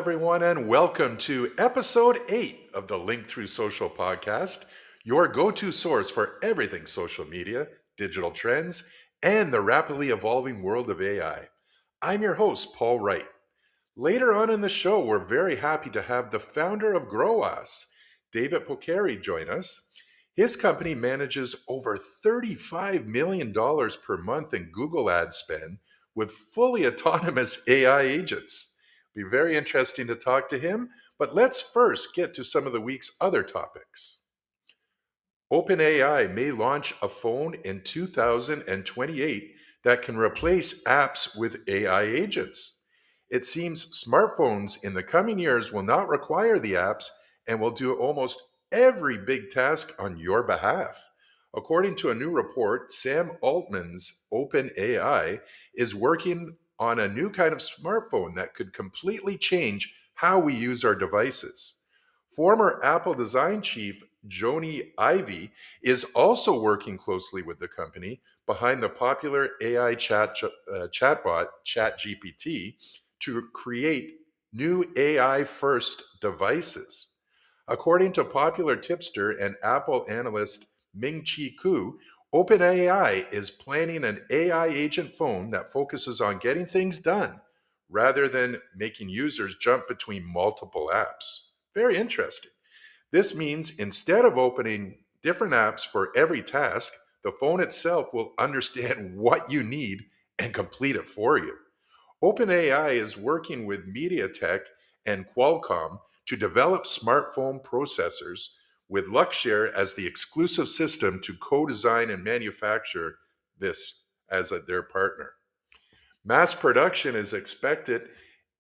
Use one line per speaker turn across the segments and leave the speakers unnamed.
everyone, and welcome to episode 8 of the Link Through Social podcast, your go to source for everything social media, digital trends, and the rapidly evolving world of AI. I'm your host, Paul Wright. Later on in the show, we're very happy to have the founder of GROAS, David Pourquery, join us. His company manages over $35 million per month in Google ad spend with fully autonomous AI agents. Be very interesting to talk to him, but let's first get to some of the week's other topics. OpenAI may launch a phone in 2028 that can replace apps with AI agents. It seems smartphones in the coming years will not require the apps and will do almost every big task on your behalf. According to a new report, Sam Altman's OpenAI is working on a new kind of smartphone that could completely change how we use our devices. Former Apple design chief Jony Ive is also working closely with the company behind the popular AI chatbot ChatGPT to create new AI first devices. According to popular tipster and Apple analyst Ming-Chi Kuo, OpenAI is planning an AI agent phone that focuses on getting things done rather than making users jump between multiple apps. Very interesting. This means instead of opening different apps for every task, the phone itself will understand what you need and complete it for you. OpenAI is working with MediaTek and Qualcomm to develop smartphone processors with Luxshare as the exclusive system to co-design and manufacture this as their partner. Mass production is expected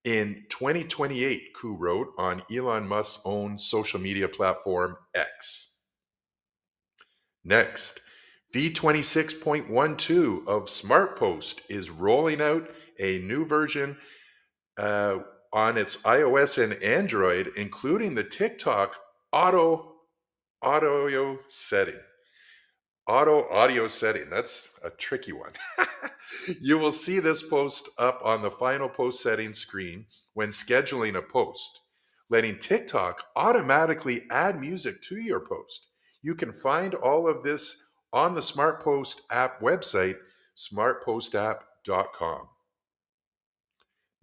in 2028, Kuo wrote on Elon Musk's own social media platform X. Next, V26.12 of SmartPost is rolling out a new version on its iOS and Android, including the TikTok audio setting. Auto audio setting. That's a tricky one. You will see this post up on the final post settings screen when scheduling a post, letting TikTok automatically add music to your post. You can find all of this on the SmartPost app website, smartpostapp.com.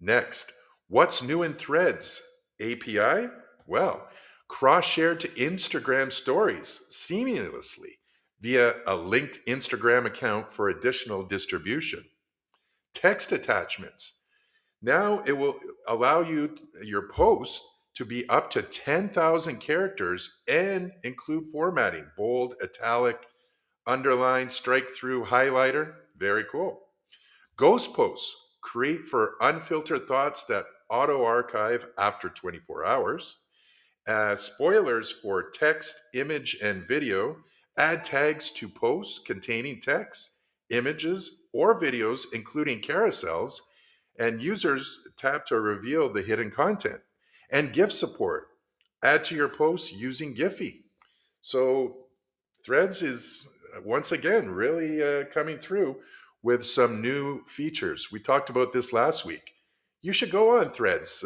Next, what's new in Threads? API? Well, cross-share to Instagram stories seamlessly via a linked Instagram account for additional distribution. Text attachments. Now it will allow your post to be up to 10,000 characters and include formatting, bold, italic, underline, strike through, highlighter. Very cool. Ghost posts. Create for unfiltered thoughts that auto archive after 24 hours. Spoilers for text, image, and video. Add tags to posts containing text, images, or videos, including carousels, and users tap to reveal the hidden content. And GIF support. Add to your posts using Giphy. So Threads is once again really coming through with some new features. We talked about this last week. You should go on Threads.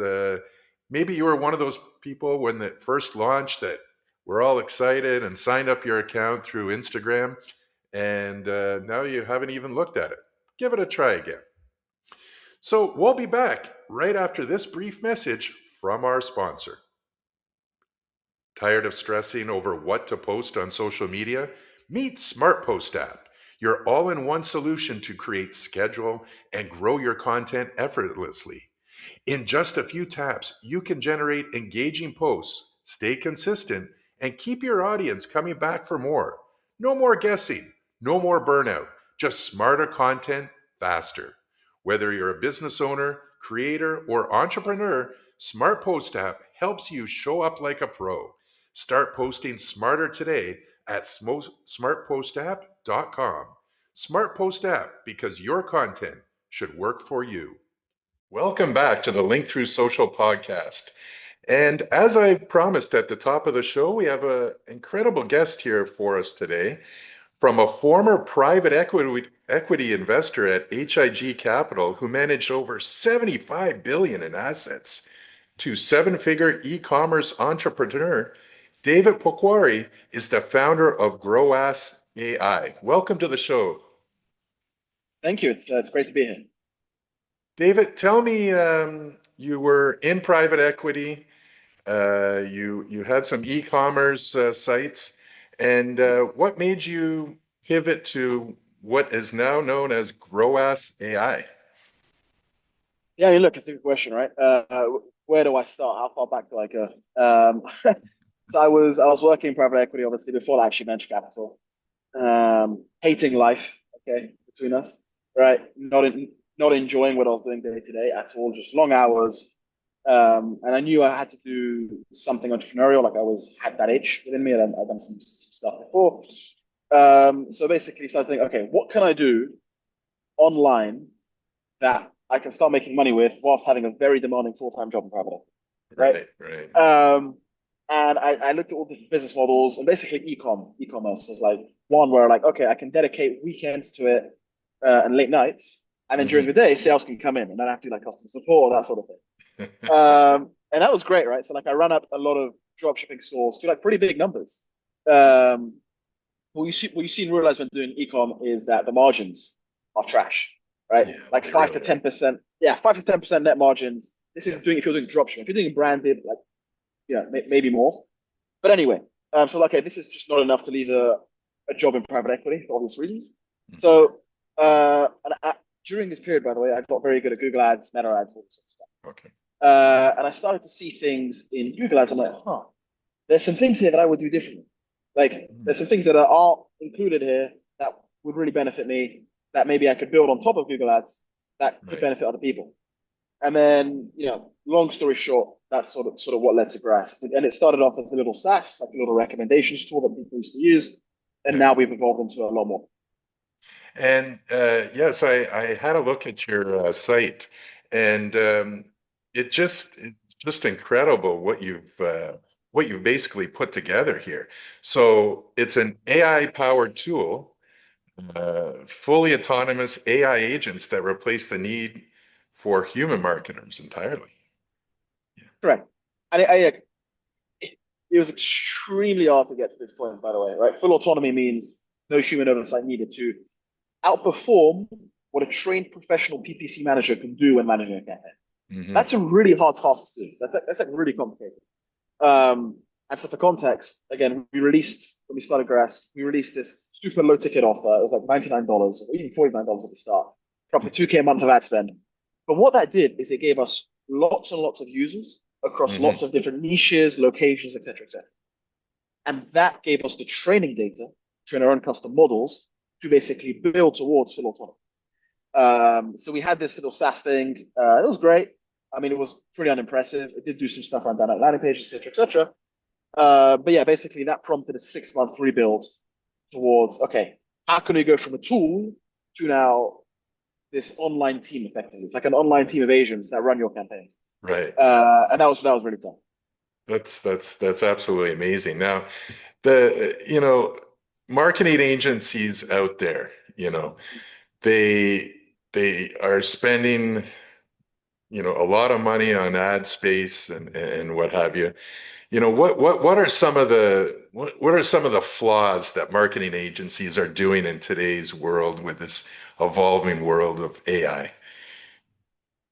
Maybe you were one of those people when it first launched that were all excited and signed up your account through Instagram, and now you haven't even looked at it. Give it a try again. So we'll be back right after this brief message from our sponsor. Tired of stressing over what to post on social media? Meet SmartPost app, your all-in-one solution to create, schedule, and grow your content effortlessly. In just a few taps, you can generate engaging posts, stay consistent, and keep your audience coming back for more. No more guessing, no more burnout, just smarter content faster. Whether you're a business owner, creator, or entrepreneur, SmartPost app helps you show up like a pro. Start posting smarter today at smartpostapp.com. SmartPost app, because your content should work for you. Welcome back to the Link Through Social podcast. And as I promised at the top of the show, we have an incredible guest here for us today from a former private equity investor at HIG Capital who managed over $75 billion in assets. to seven-figure e-commerce entrepreneur, David Pourquery is the founder of GROAS AI. Welcome to the show.
Thank you. It's great to be here.
David, tell me, you were in private equity. You had some e-commerce sites, and what made you pivot to what is now known as GROAS AI?
Yeah, look, it's a good question, right? Where do I start? How far back do I go? So I was working in private equity, obviously, before I actually venture capital. Hating life, okay, between us, right? Not enjoying what I was doing day to day at all, just long hours. And I knew I had to do something entrepreneurial, like had that itch within me, and I'd done some stuff before. So basically, started thinking, okay, what can I do online that I can start making money with whilst having a very demanding full-time job in private equity,
Right, right.
right? And I looked at all the business models, and basically e-commerce was like one where like, okay, I can dedicate weekends to it and late nights, and then during
Hmm.
the day, sales can come in, and I don't have to do like customer support, that sort of thing. And that was great, right? So like I ran up a lot of drop shipping stores to like pretty big numbers. Um, what you see and realize when doing e-com is that the margins are trash, right?
Yeah,
Like
they
five to
really are.
ten percent. Yeah, 5 to 10% net margins. This is
Yeah,
doing if you're doing dropshipping. If you're doing branded, like maybe more. But anyway, so like, okay, this is just not enough to leave a job in private equity for obvious reasons.
hmm.
So during this period, by the way, I got very good at Google Ads, Meta Ads, all this sort of stuff.
Okay.
And I started to see things in Google Ads. I'm like, huh, there's some things here that I would do differently. Like there's
Mm.
some things that are included here that would really benefit me that maybe I could build on top of Google Ads that could
Right.
benefit other people. And then, long story short, that's sort of what led to GRAS. And it started off as a little SaaS, like a little recommendations tool that people used to use. And now
Yes.
we've evolved into a lot more.
And yes, I had a look at your site, and it's just incredible what you've basically put together here. So it's an AI powered tool, fully autonomous AI agents that replace the need for human marketers entirely.
Correct. And it was extremely hard to get to this point, by the way, right? Full autonomy means no human oversight needed to outperform what a trained professional PPC manager can do when managing a campaign.
Hmm.
That's a really hard task to do. That's like really complicated. And so for context, again, when we started Grass, we released this super low ticket offer. It was like $99 or even $49 at the start, roughly 2K a month of ad spend. But what that did is it gave us lots and lots of users across lots
Hmm.
of different niches, locations, etc., etc. And that gave us the training data, train our own custom models to basically build towards full autonomy. So we had this little SaaS thing. It was great. I mean, it was pretty unimpressive. It did do some stuff around dynamic landing pages, etc., etc. But yeah, basically that prompted a 6 month rebuild towards, okay, how can we go from a tool to now this online team effectively? It's like an online team
Yes.
of agents that run your campaigns.
Right.
And that was really tough.
That's absolutely amazing. Now, the marketing agencies out there, they they are spending a lot of money on ad space and what have you. What are some of what are some of the flaws that marketing agencies are doing in today's world with this evolving world of AI?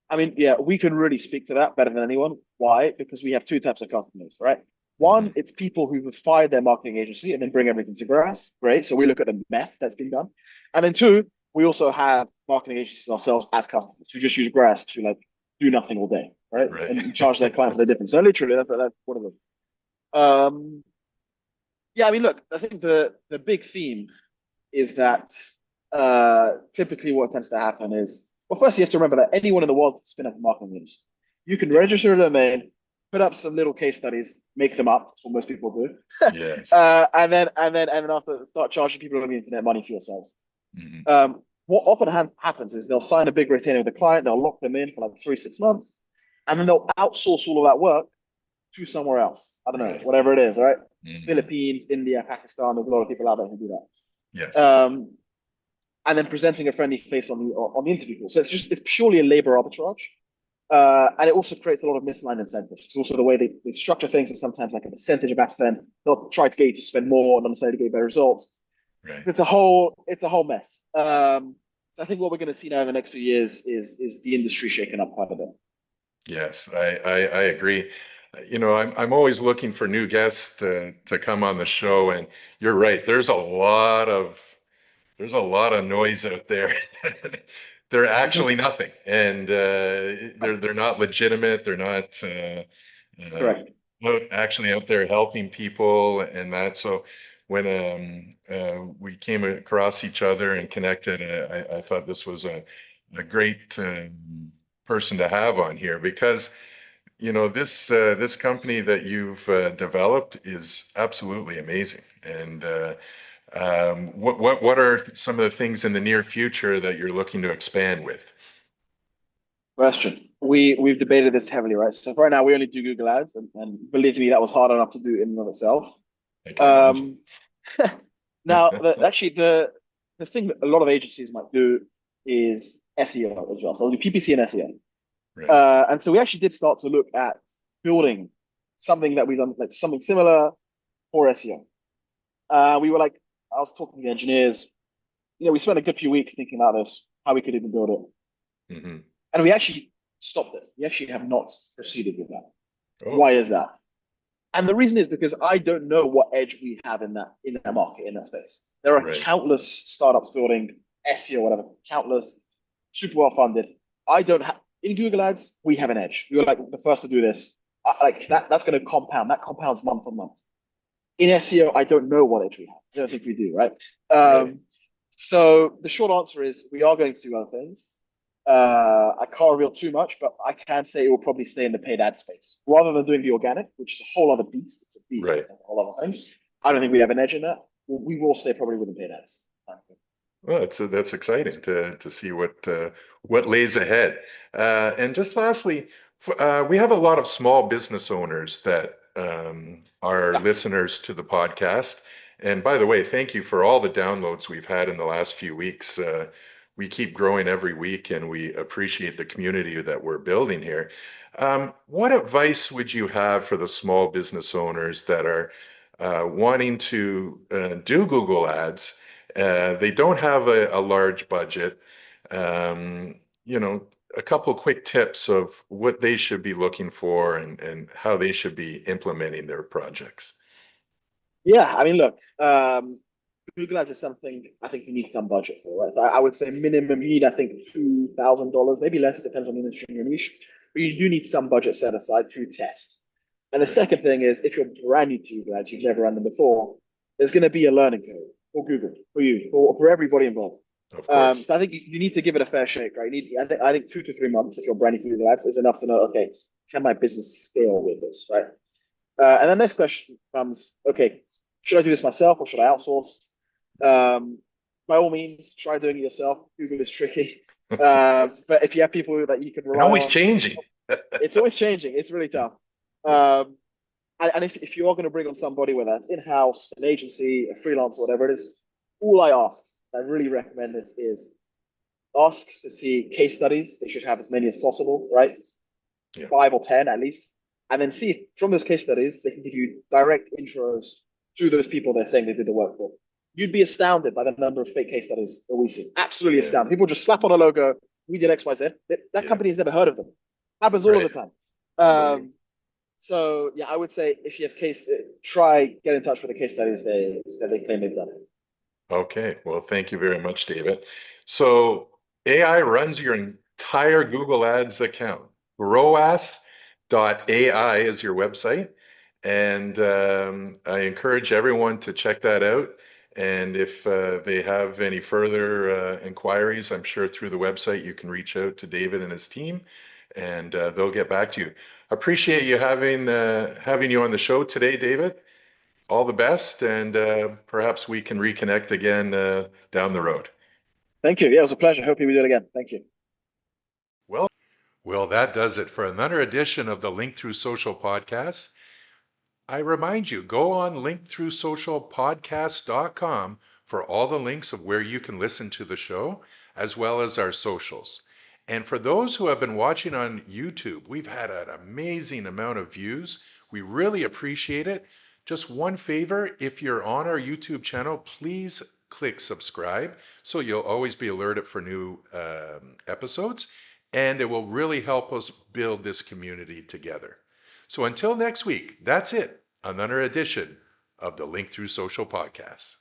I mean, yeah, we can really speak to that better than anyone. Why? Because we have two types of customers, right? One,
Hmm.
it's people who have fired their marketing agency and then bring everything to grass. Great. So we look at the meth that's been done. And then two, we also have marketing agencies ourselves as customers who just use grass to like do nothing all day, right?
Right.
And charge their client for the difference. So literally, that's one of them. Um, yeah, I mean, look, I think the big theme is that typically what tends to happen is, well, first you have to remember that anyone in the world can spin up a marketing agency. You can
Yeah.
register a domain, put up some little case studies, make them up. That's what most people do,
Yes.
and then after start charging people on the internet money for your sites.
Hmm.
What often happens is they'll sign a big retainer with the client, they'll lock them in for like 3 6 months, and then they'll outsource all of that work to somewhere else. I don't know,
Right.
whatever it is, right?
Hmm.
Philippines, India, Pakistan. There's a lot of people out there who do that.
Yes.
And then presenting a friendly face on the interview call. So it's purely a labor arbitrage. And it also creates a lot of misaligned incentives. It's also the way they structure things is sometimes like a percentage of ad spend. They'll try to get you to spend more, not necessarily to get better results.
Right.
It's a whole mess. So I think what we're going to see now in the next few years is the industry shaken up quite a bit.
Yes, I agree. I'm always looking for new guests to come on the show, and you're right. There's a lot of noise out there. They're actually nothing, and they're not legitimate. They're not uh,
Correct.
actually out there helping people and that. So when we came across each other and connected, I thought this was a great person to have on here because this company that you've developed is absolutely amazing. And what are some of the things in the near future that you're looking to expand with?
Question. We've debated this heavily, right? So right now we only do Google Ads, and believe me, that was hard enough to do in and of itself.
I can imagine.
Um, Now, actually, the thing that a lot of agencies might do is SEO as well. So they'll do PPC and SEO.
Right.
And so we actually did start to look at building something that we've done, like something similar for SEO. We were like, I was talking to the engineers. We spent a good few weeks thinking about this, how we could even build it,
Hmm.
and we actually stopped it. We actually have not proceeded with that.
Oh,
Why is that? And the reason is because I don't know what edge we have in that market, in that space. There are
right.
countless startups building SEO, whatever, countless, super well funded. I don't have in Google Ads, we have an edge. We were like the first to do this. Like
Sure.
that's going to compound. That compounds month on month. In SEO, I don't know what edge we have. I don't think we do, right?
Right.
Um, so the short answer is we are going to do other things. I can't reveal too much, but I can say it will probably stay in the paid ad space rather than doing the organic, which is a whole other beast. It's a beast.
Right.
It's a whole other thing. I don't think we have an edge in that. We will stay probably within paid ads.
Well, that's exciting to see what lays ahead. And just lastly, we have a lot of small business owners that are
Yeah,
listeners to the podcast. And by the way, thank you for all the downloads we've had in the last few weeks. We keep growing every week, and we appreciate the community that we're building here. What advice would you have for the small business owners that are wanting to do Google Ads? They don't have a large budget. Um, you know, a couple quick tips of what they should be looking for and how they should be implementing their projects.
yeah. I mean, look, Google Ads is something I think you need some budget for, right? So I would say minimum you need, I think, $2,000, maybe less. It depends on the industry and your niche, but you do need some budget set aside to test. And the
Right.
second thing is, if you're brand new to Google Ads, you've never run them before, there's going to be a learning curve for Google, for you, for everybody involved.
Of course.
So I think you need to give it a fair shake, right? I think 2 to 3 months if you're brand new to Google Ads is enough to know, okay, can my business scale with this, right? And the next question comes, okay, should I do this myself or should I outsource? Um, by all means, try doing it yourself. Google is tricky. But if you have people that you can
And
rely
always
on,
changing.
it's always changing. It's really tough.
Yeah.
Um, and if you are going to bring on somebody, whether that's in-house, an agency, a freelancer, whatever it is, all I ask, I really recommend this is ask to see case studies. They should have as many as possible, right?
Yeah.
5 or 10 at least, and then see if from those case studies they can give you direct intros to those people they're saying they did the work for. You'd be astounded by the number of fake case studies that we see. Absolutely
Yeah.
astounded. People just slap on a logo. We did X, Y, Z. That
Yeah.
company has never heard of them. Happens all of
Right.
the time.
Unbelievable.
So yeah, I would say if you have try get in touch with the case studies that they claim they've done.
Okay. Well, thank you very much, David. So AI runs your entire Google Ads account. GROAS.ai is your website. And I encourage everyone to check that out. And if they have any further inquiries, I'm sure through the website you can reach out to David and his team, and they'll get back to you. Appreciate you having you on the show today, David. All the best, and perhaps we can reconnect again down the road.
Thank you. Yeah, it was a pleasure. Hopefully we do it again. Thank you.
Well, well, that does it for another edition of the Link Through Social podcast. I remind you, go on linkthroughsocialpodcast.com for all the links of where you can listen to the show, as well as our socials. And for those who have been watching on YouTube, we've had an amazing amount of views. We really appreciate it. Just one favor, if you're on our YouTube channel, please click subscribe so you'll always be alerted for new episodes. And it will really help us build this community together. So until next week, that's it. Another edition of the Link Through Social podcast.